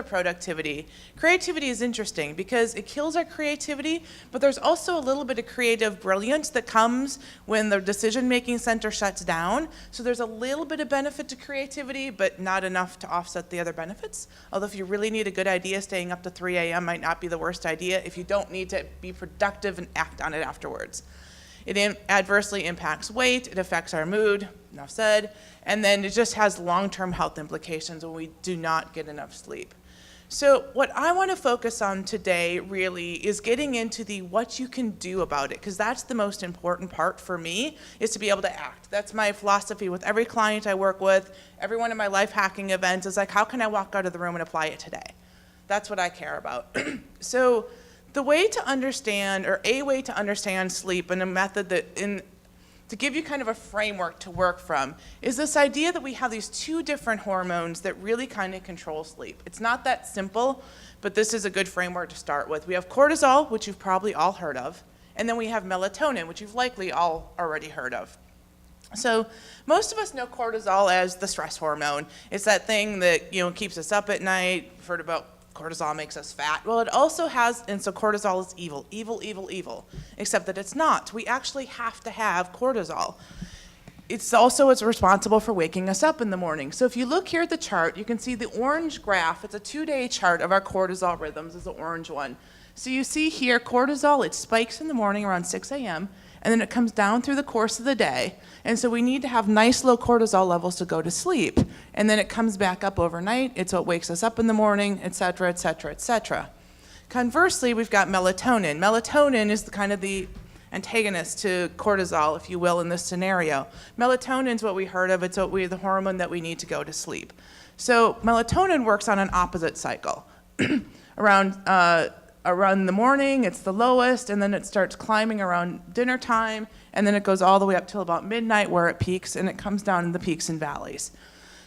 productivity, creativity is interesting because it kills our creativity, but there's also a little bit of creative brilliance that comes when the decision-making center shuts down. So there's a little bit of benefit to creativity, but not enough to offset the other benefits. Although if you really need a good idea, staying up to 3 a.m. might not be the worst idea if you don't need to be productive and act on it afterwards. It adversely impacts weight, it affects our mood, enough said, and then it just has long-term health implications when we do not get enough sleep. So what I want to focus on today really is getting into the what you can do about it, because that's the most important part for me, is to be able to act. That's my philosophy with every client I work with, every one of my life hacking events is like, how can I walk out of the room and apply it today? That's what I care about. So the way to understand, or a way to understand sleep, and a method that, to give you kind of a framework to work from, is this idea that we have these two different hormones that really kind of control sleep. It's not that simple, but this is a good framework to start with. We have cortisol, which you've probably all heard of, and then we have melatonin, which you've likely all already heard of. So most of us know cortisol as the stress hormone. It's that thing that, keeps us up at night. You've heard about cortisol makes us fat. Well, it also has, and so cortisol is evil, evil, evil, evil, except that it's not. We actually have to have cortisol. It's responsible for waking us up in the morning. So if you look here at the chart, you can see the orange graph. It's a 2-day chart of our cortisol rhythms, is the orange one. So you see here, cortisol, it spikes in the morning around 6 a.m., and then it comes down through the course of the day. And so we need to have nice low cortisol levels to go to sleep. And then it comes back up overnight. It's what wakes us up in the morning, et cetera, et cetera, et cetera. Conversely, we've got melatonin. Melatonin is kind of the antagonist to cortisol, if you will, in this scenario. Melatonin is what we heard of. It's the hormone that we need to go to sleep. So melatonin works on an opposite cycle. Around the morning, it's the lowest, and then it starts climbing around dinner time, and then it goes all the way up till about midnight where it peaks, and it comes down in the peaks and valleys.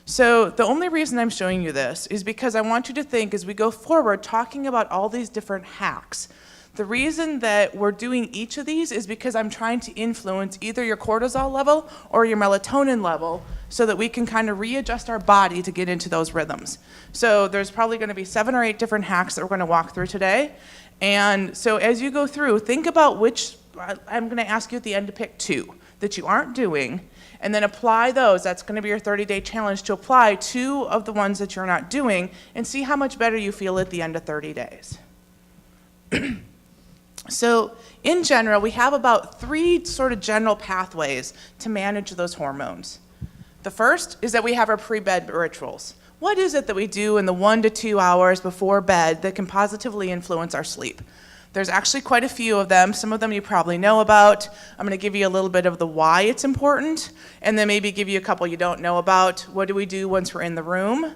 So the only reason I'm showing you this is because I want you to think as we go forward talking about all these different hacks. The reason that we're doing each of these is because I'm trying to influence either your cortisol level or your melatonin level so that we can kind of readjust our body to get into those rhythms. So there's probably going to be 7 or 8 different hacks that we're going to walk through today. And so as you go through, think about which, I'm going to ask you at the end to pick 2 that you aren't doing, and then apply those. That's going to be your 30-day challenge, to apply 2 of the ones that you're not doing and see how much better you feel at the end of 30 days. So in general, we have about 3 sort of general pathways to manage those hormones. The first is that we have our pre-bed rituals. What is it that we do in the 1 to 2 hours before bed that can positively influence our sleep? There's actually quite a few of them. Some of them you probably know about. I'm going to give you a little bit of the why it's important, and then maybe give you a couple you don't know about. What do we do once we're in the room?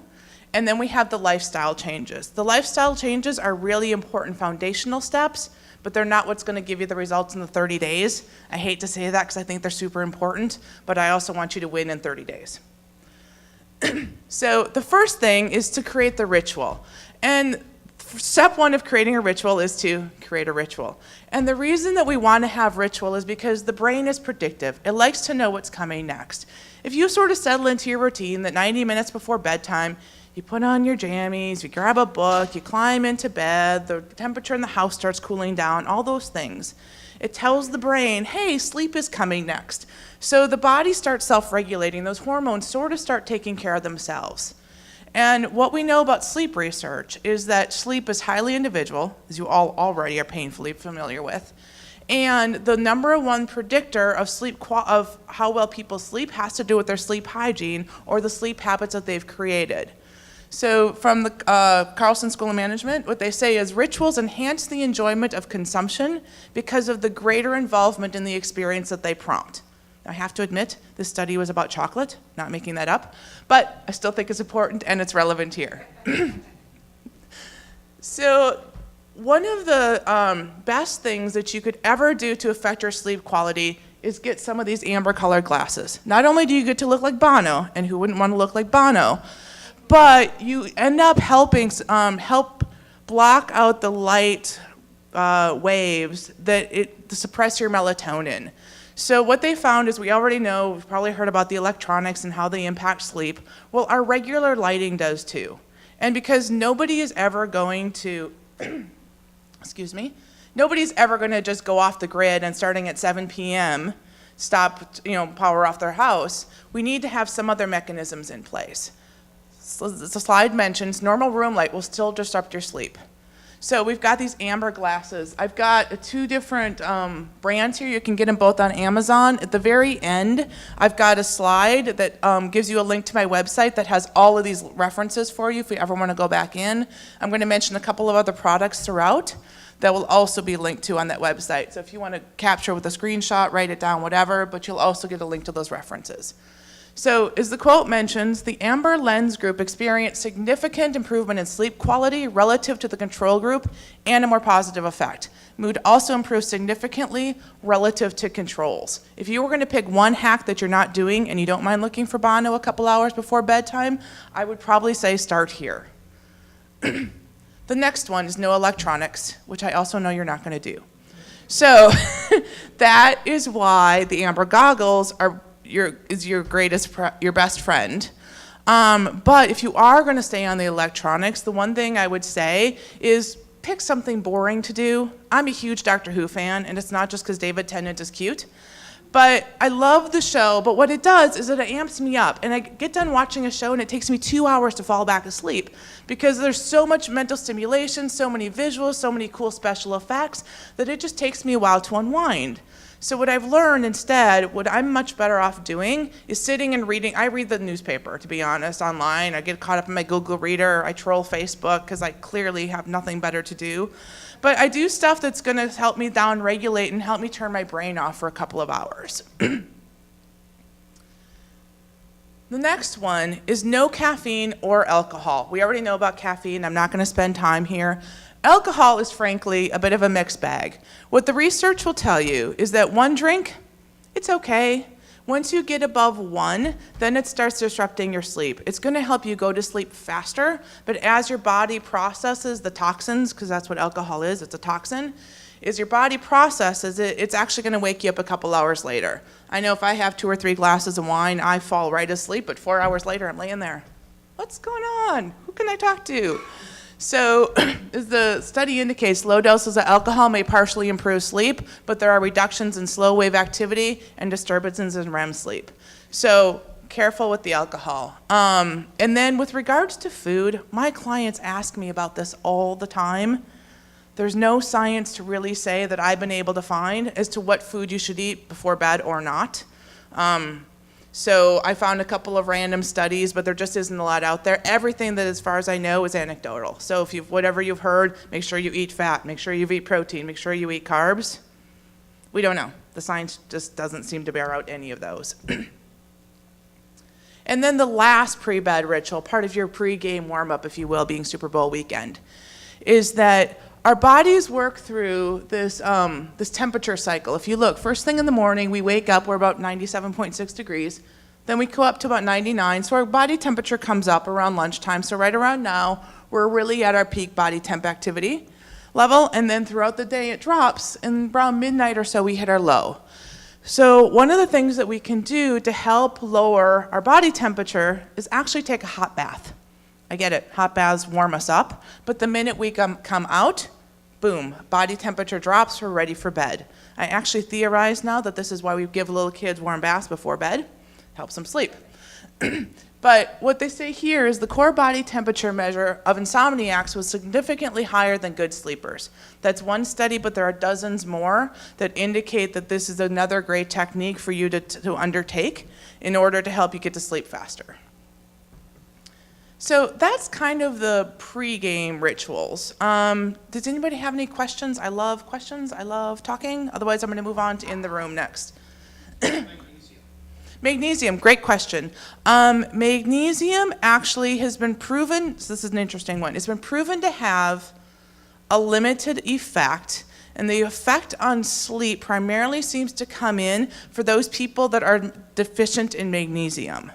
And then we have the lifestyle changes. The lifestyle changes are really important foundational steps, but they're not what's going to give you the results in the 30 days. I hate to say that because I think they're super important, but I also want you to win in 30 days. So the first thing is to create the ritual. And step 1 of creating a ritual is to create a ritual. And the reason that we want to have ritual is because the brain is predictive. It likes to know what's coming next. If you sort of settle into your routine that 90 minutes before bedtime, you put on your jammies, you grab a book, you climb into bed, the temperature in the house starts cooling down, all those things. It tells the brain, hey, sleep is coming next. So the body starts self-regulating. Those hormones sort of start taking care of themselves. And what we know about sleep research is that sleep is highly individual, as you all already are painfully familiar with. And the number 1 predictor of of how well people sleep has to do with their sleep hygiene or the sleep habits that they've created. So from the Carlson School of Management, what they say is rituals enhance the enjoyment of consumption because of the greater involvement in the experience that they prompt. I have to admit, this study was about chocolate, not making that up, but I still think it's important and it's relevant here. So one of the best things that you could ever do to affect your sleep quality is get some of these amber colored glasses. Not only do you get to look like Bono, and who wouldn't want to look like Bono, but you end up helping help block out the light waves that suppress your melatonin. So what they found is, we already know, we've probably heard about the electronics and how they impact sleep. Well, our regular lighting does too. And because nobody is ever going to, excuse me, nobody's ever going to just go off the grid and starting at 7 p.m. stop, power off their house, we need to have some other mechanisms in place. So the slide mentions normal room light will still disrupt your sleep. So we've got these amber glasses. I've got 2 different brands here. You can get them both on Amazon. At the very end, I've got a slide that gives you a link to my website that has all of these references for you if you ever want to go back in. I'm going to mention a couple of other products throughout that will also be linked to on that website. So if you want to capture with a screenshot, write it down, whatever, but you'll also get a link to those references. So as the quote mentions, the Amber Lens group experienced significant improvement in sleep quality relative to the control group and a more positive effect. Mood also improved significantly relative to controls. If you were going to pick one hack that you're not doing and you don't mind looking for Bono a couple hours before bedtime, I would probably say start here. The next one is no electronics, which I also know you're not going to do. So that is why the Amber goggles are your best friend. But if you are going to stay on the electronics, the one thing I would say is pick something boring to do. I'm a huge Doctor Who fan, and it's not just because David Tennant is cute. But I love the show, but what it does is that it amps me up. And I get done watching a show, and it takes me 2 hours to fall back asleep because there's so much mental stimulation, so many visuals, so many cool special effects that it just takes me a while to unwind. So what I've learned instead, what I'm much better off doing is sitting and reading. I read the newspaper, to be honest, online. I get caught up in my Google Reader. I troll Facebook because I clearly have nothing better to do. But I do stuff that's going to help me down-regulate and help me turn my brain off for a couple of hours. The next one is no caffeine or alcohol. We already know about caffeine. I'm not going to spend time here. Alcohol is frankly a bit of a mixed bag. What the research will tell you is that one drink, it's okay. Once you get above 1, then it starts disrupting your sleep. It's going to help you go to sleep faster, but as your body processes the toxins, because that's what alcohol is, it's a toxin, as your body processes it, it's actually going to wake you up a couple hours later. I know if I have 2 or 3 glasses of wine, I fall right asleep, but 4 hours later I'm laying there. What's going on? Who can I talk to? So as the study indicates, low doses of alcohol may partially improve sleep, but there are reductions in slow wave activity and disturbances in REM sleep. So careful with the alcohol. And then with regards to food, my clients ask me about this all the time. There's no science to really say that I've been able to find as to what food you should eat before bed or not. So I found a couple of random studies, but there just isn't a lot out there. Everything that, as far as I know, is anecdotal. So if whatever you've heard, make sure you eat fat, make sure you eat protein, make sure you eat carbs. We don't know. The science just doesn't seem to bear out any of those. And then the last pre-bed ritual, part of your pre-game warm-up, if you will, being Super Bowl weekend, is that our bodies work through this temperature cycle. If you look, first thing in the morning, we wake up, we're about 97.6 degrees. Then we go up to about 99. So our body temperature comes up around lunchtime. So right around now, we're really at our peak body temp activity level. And then throughout the day, it drops. And around midnight or so, we hit our low. So one of the things that we can do to help lower our body temperature is actually take a hot bath. I get it, hot baths warm us up. But the minute we come out, boom, body temperature drops, we're ready for bed. I actually theorize now that this is why we give little kids warm baths before bed. Helps them sleep. But what they say here is the core body temperature measure of insomniacs was significantly higher than good sleepers. That's one study, but there are dozens more that indicate that this is another great technique for you to undertake in order to help you get to sleep faster. So that's kind of the pre-game rituals. Does anybody have any questions? I love questions. I love talking. Otherwise, I'm going to move on to in the room next. Magnesium, great question. Magnesium actually has been proven, so this is an interesting one, it's been proven to have a limited effect, and the effect on sleep primarily seems to come in for those people that are deficient in magnesium.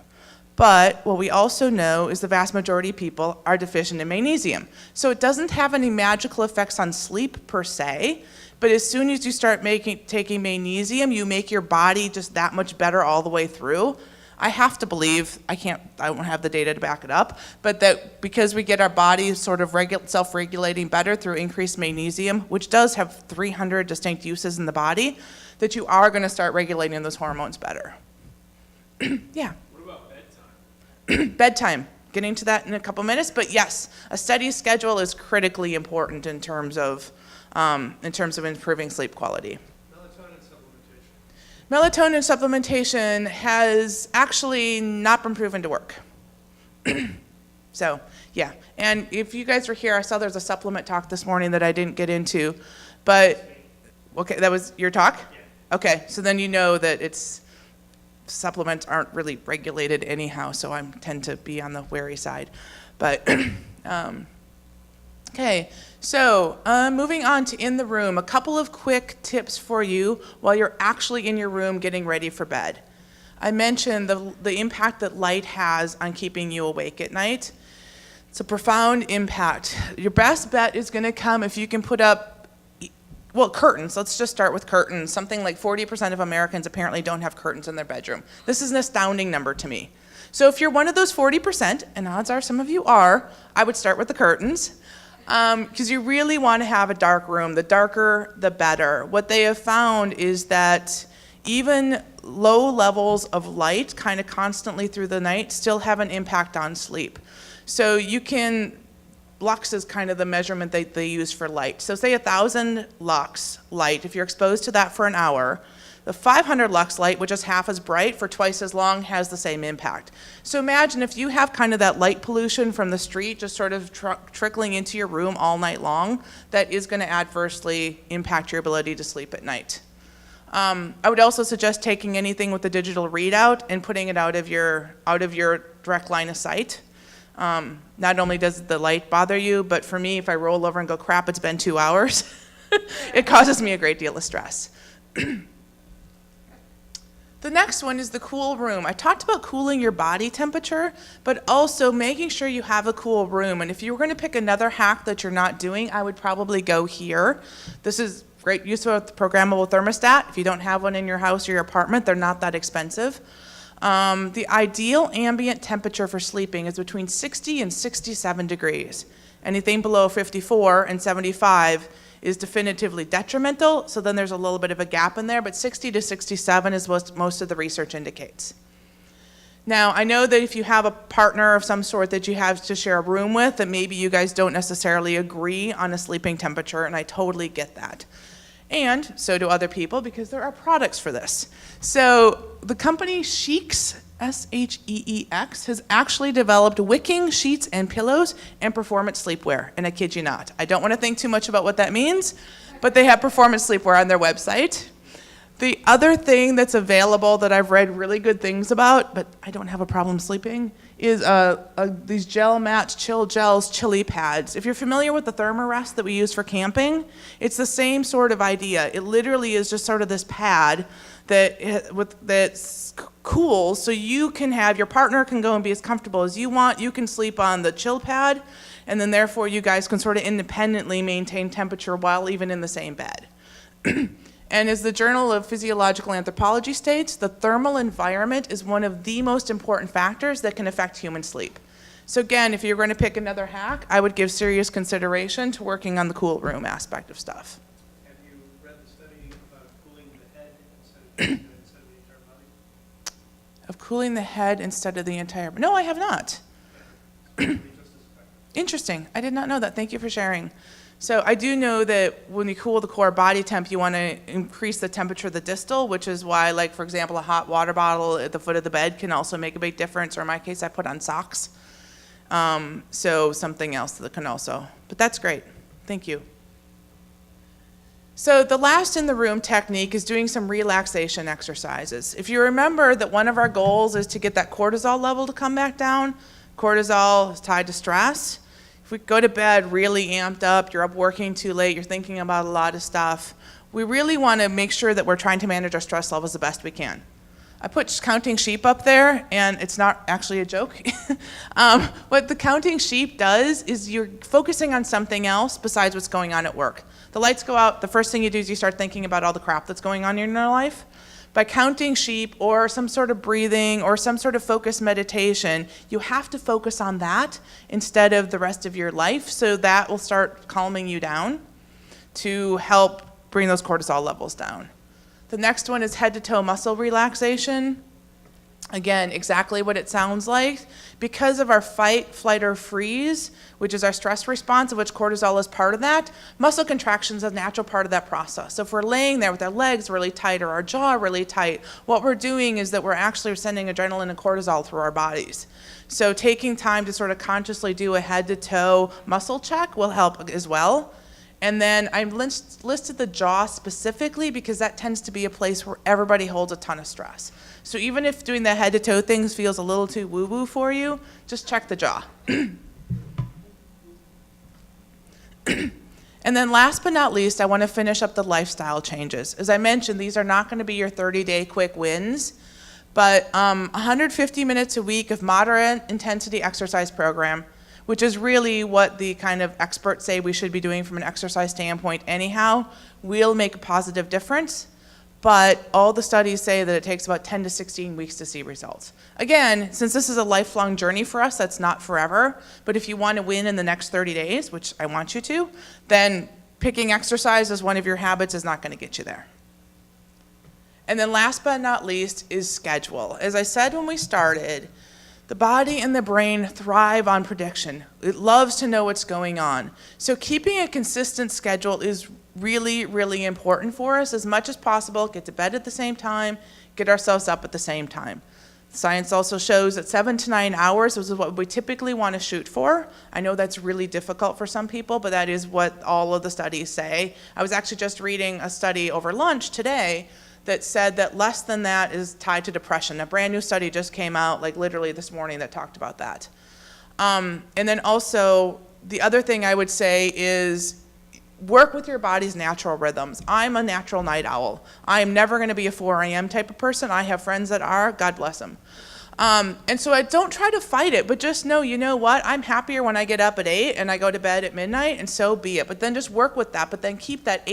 But what we also know is the vast majority of people are deficient in magnesium. So it doesn't have any magical effects on sleep per se, but as soon as you start taking magnesium, you make your body just that much better all the way through. I have to believe, I don't have the data to back it up, but that because we get our body sort of self-regulating better through increased magnesium, which does have 300 distinct uses in the body, that you are going to start regulating those hormones better. Yeah. What about bedtime? Bedtime. Getting to that in a couple minutes, but yes, a steady schedule is critically important in terms of improving sleep quality. Melatonin supplementation has actually not been proven to work. So, yeah. And if you guys were here, I saw there's a supplement talk this morning that I didn't get into. But, okay, that was your talk? Yeah. Okay, so then you know that supplements aren't really regulated anyhow, so I tend to be on the wary side. But, okay, so moving on to in the room, a couple of quick tips for you while you're actually in your room getting ready for bed. I mentioned the impact that light has on keeping you awake at night. It's a profound impact. Your best bet is going to come if you can put up, well, curtains. Let's just start with curtains. Something like 40% of Americans apparently don't have curtains in their bedroom. This is an astounding number to me. So if you're one of those 40%, and odds are some of you are, I would start with the curtains. Because you really want to have a dark room. The darker, the better. What they have found is that even low levels of light kind of constantly through the night still have an impact on sleep. So you can, lux is kind of the measurement that they use for light. So say 1,000 lux light, if you're exposed to that for an hour, the 500 lux light, which is half as bright for twice as long, has the same impact. So imagine if you have kind of that light pollution from the street just sort of trickling into your room all night long, that is going to adversely impact your ability to sleep at night. I would also suggest taking anything with a digital readout and putting it out of your direct line of sight. Not only does the light bother you, but for me, if I roll over and go, crap, it's been 2 hours, it causes me a great deal of stress. The next one is the cool room. I talked about cooling your body temperature, but also making sure you have a cool room. And if you were going to pick another hack that you're not doing, I would probably go here. This is great use of a programmable thermostat. If you don't have one in your house or your apartment, they're not that expensive. The ideal ambient temperature for sleeping is between 60 and 67 degrees. Anything below 54 and 75 is definitively detrimental, so then there's a little bit of a gap in there, but 60 to 67 is what most of the research indicates. Now, I know that if you have a partner of some sort that you have to share a room with, that maybe you guys don't necessarily agree on a sleeping temperature, and I totally get that. And so do other people, because there are products for this. So the company Sheex, S-H-E-E-X, has actually developed wicking sheets and pillows and performance sleepwear. And I kid you not. I don't want to think too much about what that means, but they have performance sleepwear on their website. The other thing that's available that I've read really good things about, but I don't have a problem sleeping, is these gel match chill gels chili pads. If you're familiar with the Thermarest that we use for camping, it's the same sort of idea. It literally is just sort of this pad that's cool, so you can have, your partner can go and be as comfortable as you want. You can sleep on the chill pad, and then therefore you guys can sort of independently maintain temperature while even in the same bed. And as the Journal of Physiological Anthropology states, the thermal environment is one of the most important factors that can affect human sleep. So again, if you're going to pick another hack, I would give serious consideration to working on the cool room aspect of stuff. Have you read the study about cooling the head instead of the entire body? Of cooling the head instead of the entire... No, I have not. Interesting. I did not know that. Thank you for sharing. So I do know that when you cool the core body temp, you want to increase the temperature of the distal, which is why, like, for example, a hot water bottle at the foot of the bed can also make a big difference, or in my case, I put on socks. So something else that can also, but that's great. Thank you. So the last in the room technique is doing some relaxation exercises. If you remember that one of our goals is to get that cortisol level to come back down, cortisol is tied to stress. If we go to bed really amped up, you're up working too late, you're thinking about a lot of stuff, we really want to make sure that we're trying to manage our stress levels the best we can. I put counting sheep up there, and it's not actually a joke. What the counting sheep does is you're focusing on something else besides what's going on at work. The lights go out, the first thing you do is you start thinking about all the crap that's going on in your life. by counting sheep or some sort of breathing or some sort of focused meditation, you have to focus on that instead of the rest of your life. So that will start calming you down to help bring those cortisol levels down. The next one is head to toe muscle relaxation. Again, exactly what it sounds like. Because of our fight, flight, or freeze, which is our stress response, of which cortisol is part of that, muscle contraction is a natural part of that process. So if we're laying there with our legs really tight or our jaw really tight, what we're doing is that we're actually sending adrenaline and cortisol through our bodies. So taking time to sort of consciously do a head to toe muscle check will help as well. And then I listed the jaw specifically because that tends to be a place where everybody holds a ton of stress. So even if doing the head to toe things feels a little too woo-woo for you, just check the jaw. And then last but not least, I want to finish up the lifestyle changes. As I mentioned, these are not going to be your 30-day quick wins, but 150 minutes a week of moderate intensity exercise program, which is really what the kind of experts say we should be doing from an exercise standpoint anyhow, will make a positive difference. But all the studies say that it takes about 10 to 16 weeks to see results. Again, since this is a lifelong journey for us, that's not forever. But if you want to win in the next 30 days, which I want you to, then picking exercise as one of your habits is not going to get you there. And then last but not least is schedule. As I said when we started, the body and the brain thrive on prediction. It loves to know what's going on. So keeping a consistent schedule is really, really important for us as much as possible. Get to bed at the same time, get ourselves up at the same time. Science also shows that 7 to 9 hours is what we typically want to shoot for. I know that's really difficult for some people, but that is what all of the studies say. I was actually just reading a study over lunch today that said that less than that is tied to depression. A brand new study just came out, like literally this morning, that talked about that. And then also, the other thing I would say is work with your body's natural rhythms. I'm a natural night owl. I am never going to be a 4 a.m. type of person. I have friends that are, God bless them. And so I don't try to fight it, but just know, you know what? I'm happier when I get up at 8 and I go to bed at midnight, and so be it. But then just work with that, but then keep that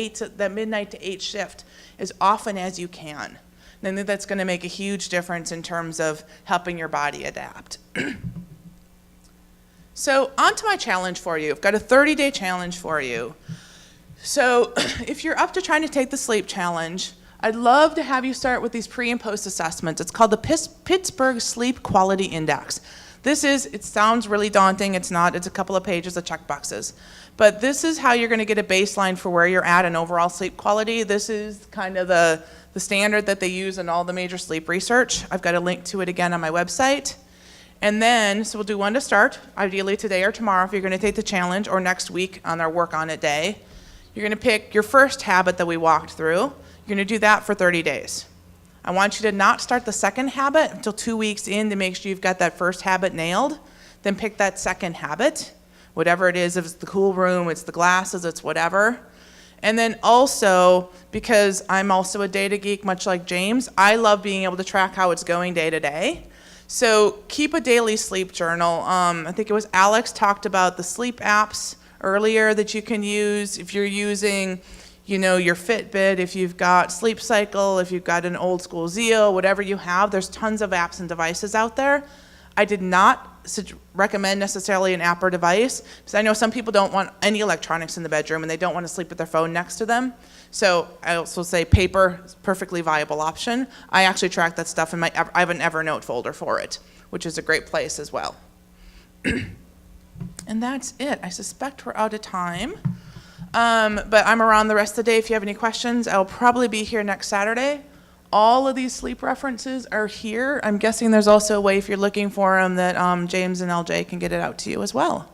midnight to 8 shift as often as you can. And I think that's going to make a huge difference in terms of helping your body adapt. So on to my challenge for you. I've got a 30-day challenge for you. So if you're up to trying to take the sleep challenge, I'd love to have you start with these pre and post assessments. It's called the Pittsburgh Sleep Quality Index. It sounds really daunting. It's not. It's a couple of pages of check boxes. But this is how you're going to get a baseline for where you're at in overall sleep quality. This is kind of the standard that they use in all the major sleep research. I've got a link to it again on my website. And then, so we'll do one to start, ideally today or tomorrow if you're going to take the challenge, or next week on our work on it day. You're going to pick your first habit that we walked through. You're going to do that for 30 days. I want you to not start the second habit until 2 weeks in to make sure you've got that first habit nailed. Then pick that second habit, whatever it is, if it's the cool room, it's the glasses, it's whatever. And then also, because I'm also a data geek, much like James, I love being able to track how it's going day to day. So keep a daily sleep journal. I think it was Alex talked about the sleep apps earlier that you can use if you're using, your Fitbit, if you've got Sleep Cycle, if you've got an old school Zeo, whatever you have, there's tons of apps and devices out there. I did not recommend necessarily an app or device because I know some people don't want any electronics in the bedroom and they don't want to sleep with their phone next to them. So I also say paper is a perfectly viable option. I actually track that stuff in I have an Evernote folder for it, which is a great place as well. And that's it. I suspect we're out of time. But I'm around the rest of the day if you have any questions. I'll probably be here next Saturday. All of these sleep references are here. I'm guessing there's also a way, if you're looking for them, that James and LJ can get it out to you as well.